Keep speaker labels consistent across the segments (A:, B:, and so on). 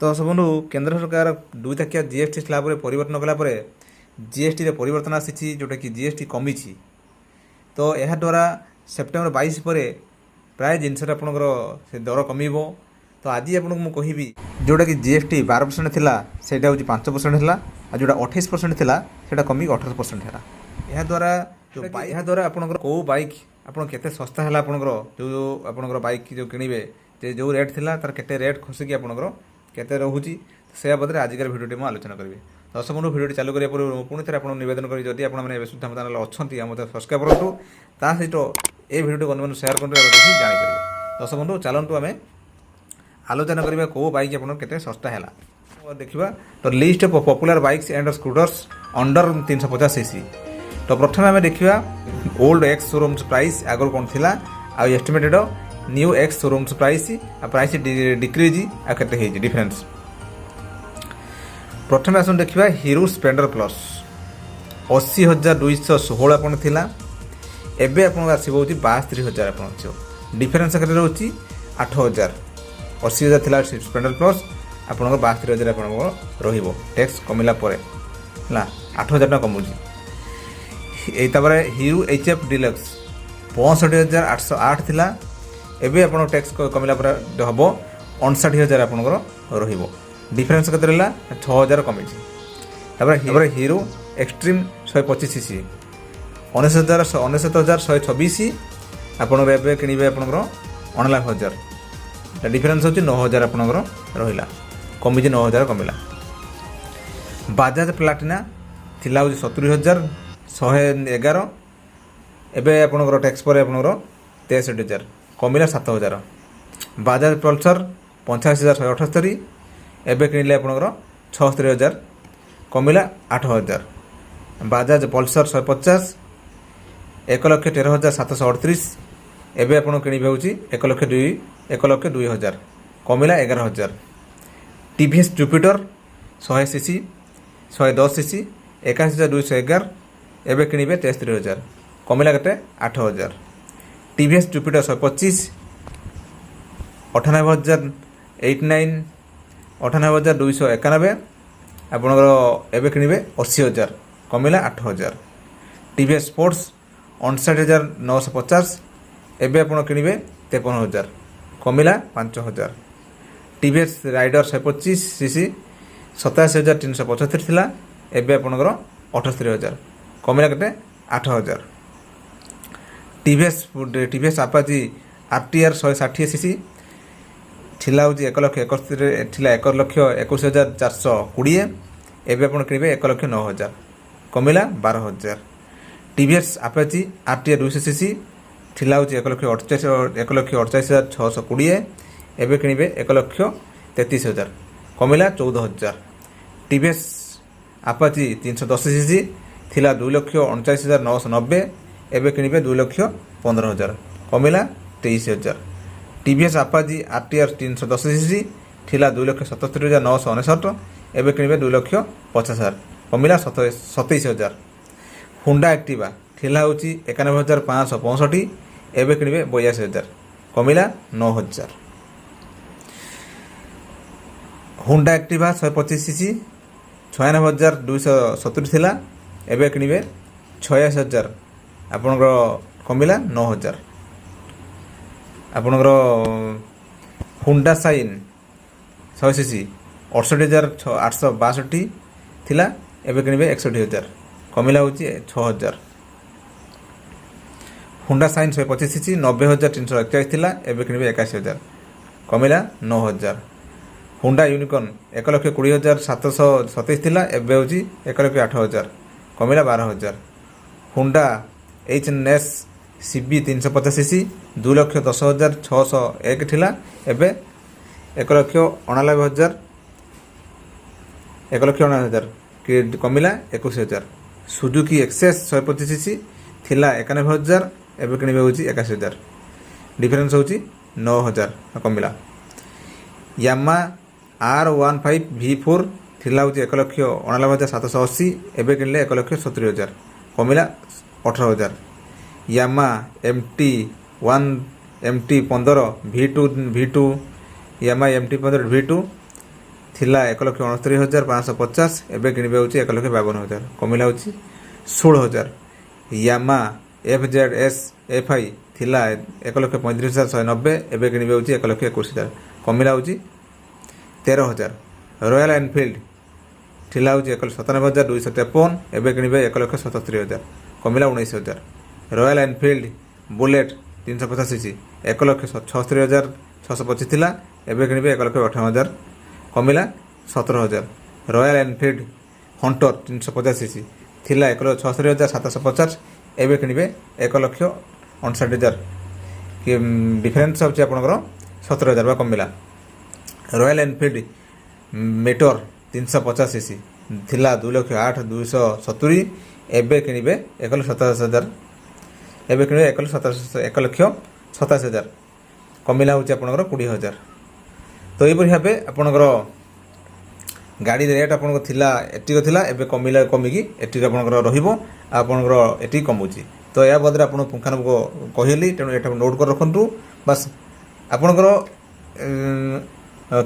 A: ତ ସବୁଠୁ କେନ୍ଦ୍ର ସରକାର 2 ଥାକିଆ ଜିଏସ୍ଟି ସ୍ଲାବରେ ପରିବର୍ତ୍ତନ କଲାପରେ ଜିଏସ୍ଟିରେ ପରିବର୍ତ୍ତନ ଆସିଛି, ଯେଉଁଟାକି ଜିଏସ୍ଟି କମିଛି। ତ ଏହାଦ୍ୱାରା ସେପ୍ଟେମ୍ବର 22 ପରେ ପ୍ରାୟ ଜିନିଷରେ ଆପଣଙ୍କର ସେ ଦର କମିବ। ତ ଆଜି ଆପଣଙ୍କୁ ମୁଁ କହିବି ଯେଉଁଟାକି ଜିଏସ୍ଟି 12% ଥିଲା ସେଇଟା ହେଉଛି 5% ହେଲା, ଆଉ ଯେଉଁଟା 28% ଥିଲା ସେଇଟା କମିକି 18% ହେଲା। ଏହାଦ୍ୱାରା ଆପଣଙ୍କର କେଉଁ ବାଇକ୍ ଆପଣ କେତେ ଶସ୍ତା ହେଲା, ଆପଣଙ୍କର ବାଇକ୍ ଯେଉଁ କିଣିବେ ଯେଉଁ ରେଟ୍ ଥିଲା ତାର କେତେ ରେଟ୍ ଖସିକି ଆପଣଙ୍କର କେତେ ରହୁଛି, ସେ ବାବଦରେ ଆଜିକାର ଭିଡ଼ିଓଟି ମୁଁ ଆଲୋଚନା କରିବି। ଦର୍ଶକ ବନ୍ଧୁ, ଭିଡ଼ିଓଟି ଚାଲୁ କରିବା ପୂର୍ବରୁ ମୁଁ ପୁଣି ଥରେ ଆପଣଙ୍କୁ ନିବେଦନ କରିବି, ଯଦି ଆପଣମାନେ ଏବେ ସୁଦ୍ଧା ଆମ ଚ୍ୟାନେଲ୍ ଅଛନ୍ତି ଆମ ମୋତେ ସବସ୍କ୍ରାଇବ୍ କରନ୍ତୁ, ତା ସହିତ ଏ ଭିଡ଼ିଓଟି ଅନ୍ୟମାନଙ୍କୁ ସେୟାର କରନ୍ତୁ, ଜାଣିପାରିବେ। ଦର୍ଶକ ବନ୍ଧୁ, ଚାଲନ୍ତୁ ଆମେ ଆଲୋଚନା କରିବା କେଉଁ ବାଇକ୍ ଆପଣଙ୍କର କେତେ ଶସ୍ତା ହେଲା। ଦେଖିବା ତ list of popular bikes and scooters under 350cc। ତ ପ୍ରଥମେ ଆମେ ଦେଖିବା ଓଲ୍ଡ ଏକ୍ସ ଶୋରୁମ୍ସ ପ୍ରାଇସ୍ ଆଗରୁ କ'ଣ ଥିଲା, ଆଉ ଏଷ୍ଟିମେଟେଡ଼ ନ୍ୟୁ ଏକ୍ସ ଶୋରୁମ୍ସ ପ୍ରାଇସ୍, ଆଉ ପ୍ରାଇସ୍ ଡିକ୍ରିଜ୍ ଆଉ କେତେ ହେଇଛି ଡିଫରେନ୍ସ। ପ୍ରଥମେ ଆସନ୍ତୁ ଦେଖିବା ହିରୋ ସ୍ପ୍ଲେଣ୍ଡର ପ୍ଲସ୍ 80,216 ଆପଣ ଥିଲା, ଏବେ ଆପଣଙ୍କ ଆସିବ ହେଉଛି 72,000 ଆପଣ ଆସିବ। ଡିଫରେନ୍ସ କେତେ ରହୁଛି 8,000। 80,000 ଥିଲା ସ୍ପ୍ଲେଣ୍ଡର ପ୍ଲସ୍, ଆପଣଙ୍କର 72,000 ଆପଣଙ୍କର ରହିବ ଟ୍ୟାକ୍ସ କମିଲା ପରେ ହେଲା, 8,000 ଟଙ୍କା କମୁଛି। ଏଇ ତାପରେ ହିରୋ HF ଡିଲକ୍ସ 65,808 ଥିଲା, ଏବେ ଆପଣଙ୍କ ଟ୍ୟାକ୍ସ କମିଲା ପରେ ହେବ 59,000 ଆପଣଙ୍କର ରହିବ। ଡିଫରେନ୍ସ କେତେ ରହିଲା 6,000 କମିଛି। ତାପରେ ହିରୋ ଏକ୍ସଟ୍ରିମ୍ 125cc 19,126 ଆପଣଙ୍କର ଏବେ କିଣିବେ ଆପଣଙ୍କର 19,000। ଡିଫରେନ୍ସ ହେଉଛି 9,000 ଆପଣଙ୍କର ରହିଲା, କମିଛି 9,000 କମିଲା। ବାଜାଜ ପ୍ଲାଟିନା ଥିଲା ହେଉଛି 70,111, ଏବେ ଆପଣଙ୍କର ଟ୍ୟାକ୍ସ ପରେ ଆପଣଙ୍କର 63,000 କମିଲା 7,000। ବାଜାଜ ପଲ୍ସର 85,178, ଏବେ କିଣିଲେ ଆପଣଙ୍କର 76,000 କମିଲା 8,000। ବାଜାଜ ପଲ୍ସର 150 1,13,738, ଏବେ ଆପଣ କିଣିବେ ହେଉଛି 1,02,000 କମିଲା 11,000। TVS ଜୁପିଟର 100cc 110cc 81,211, ଏବେ କିଣିବେ 63,000 କମିଲା କେତେ 8,000। TVS ଜୁପିଟର 125 98,089 98,291, ଆପଣଙ୍କର ଏବେ କିଣିବେ 80,000 କମିଲା 8,000। TVS ସ୍ପୋର୍ଟସ୍ 59,950, ଏବେ ଆପଣ କିଣିବେ 53,000 କମିଲା 5,000। TVS ରାଇଡର 125cc 87,375 ଥିଲା, ଏବେ ଆପଣଙ୍କର 78,000 କମିଲା କେତେ 8,000। TVS ଆପାଚି RTR 160cc ଥିଲା ହେଉଛି 1,71,000 ଥିଲା 1,21,420, ଏବେ ଆପଣ କିଣିବେ 1,09,000 କମିଲା 12,000। TVS ଆପାଚି RTR 200cc ଥିଲା ହେଉଛି 1,48,620, ଏବେ କିଣିବେ 1,33,000 କମିଲା 14,000। TVS ଆପାଚି 310cc ଥିଲା 2,49,990, ଏବେ କିଣିବେ 2,15,000 କମିଲା 23,000। TVS ଆପାଚି RTR 310cc ଥିଲା 2,77,999, ଏବେ କିଣିବେ 2,50,000 କମିଲା 27,000। ହୁଣ୍ଡା ଆକ୍ଟିଭା ଥିଲା ହେଉଛି 91,565, ଏବେ କିଣିବେ 82,000 କମିଲା 9,000। ହୁଣ୍ଡା ଆକ୍ଟିଭା 125cc 96,270 ଥିଲା, ଏବେ କିଣିବେ 86,000 ଆପଣଙ୍କର କମିଲା 9,000। ଆପଣଙ୍କର ହୁଣ୍ଡା ସାଇନ୍ 100cc 68,862 ଥିଲା, ଏବେ କିଣିବେ 61,000 କମିଲା ହେଉଛି 6,000। ହୁଣ୍ଡା ସାଇନ୍ 125cc 90,341 ଥିଲା, ଏବେ କିଣିବେ 81,000 କମିଲା 9,000। ହୁଣ୍ଡା ୟୁନିକର୍ନ 1,20,727 ଥିଲା, ଏବେ ହେଉଛି 1,08,000 କମିଲା 12,000। ହୁଣ୍ଡା HNS CB 350cc 2,10,601 ଥିଲା, ଏବେ 1,89,000 କମିଲା 21,000। ସୁଜୁକି ଏକ୍ସେସ୍ 125cc ଥିଲା 91,000, ଏବେ କିଣିବେ ହେଉଛି 81,000, ଡିଫରେନ୍ସ ହେଉଛି 9,000 କମିଲା। ୟାମା R15 V4 ଥିଲା ହେଉଛି 1,89,780, ଏବେ କିଣିଲେ 1,70,000 କମିଲା 18,000। Yamaha MT15 V2 Yamaha MT15 V2 थिला 1,69,550 एबे किनिबे होची 1,52,000 कमिला होची 16,000 यामा FZS FI थिला 1,35,190 एबे किनिबे होची 1,21,000 कमिला होची 13,000 रॉयल एनफील्ड थिला होची 1,97,253 एबे किनिबे 1,77,000 कमिला 19,000 रॉयल एनफील्ड बुलेट 350 सीसी 1,76,625 थिला एबे किनिबे 1,58,000 कमिला 17,000 रॉयल एनफील्ड हंटर 350 सीसी थिला 1,76,750 एबे किनिबे 1,59,000 कि डिफरेन्स होची आपनकर 17,000 बा कमिला रॉयल एनफील्ड मेटर 350 सीसी थिला 2,08,270 एबे किनिबे 1,27,000 एबे किनिबे 1,27,000 कमिला होची आपनकर 20,000 तो यही भाव आपणकर गाड़ी रेट आपन थिला एटिक थिला एबे कमिला कमिकी एटिक आपनकर रहिबो आपनकर एटी कमुची तो या बदरे आपन पुंखानुपुंख कहली तेणु एटा नोट कर रखंतु बस आपनकर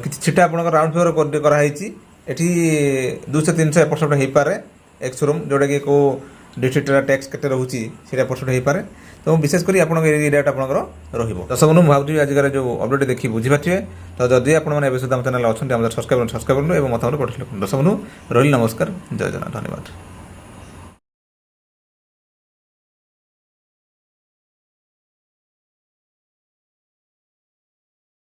A: किछि छिटा आपनकर राउंड फिगर कराई एटी 200-300 एपट सेपट हो पारे एक्सरूम जोटा कि को डिस्ट्रिक्ट टैक्स केते रहउची सेटा एपट सेपट हो पारे तो विशेषकर आप रेट आप दर्शक बंधु भावी आजिकार जो अपडेट देखी बुझीपारे तो जदि आपने सुधा चैनल अच्छा सब्सक्राइब करूँ और मतामत पठे दर्शक बंधु रही नमस्कार जय जगन्नाथ धन्यवाद।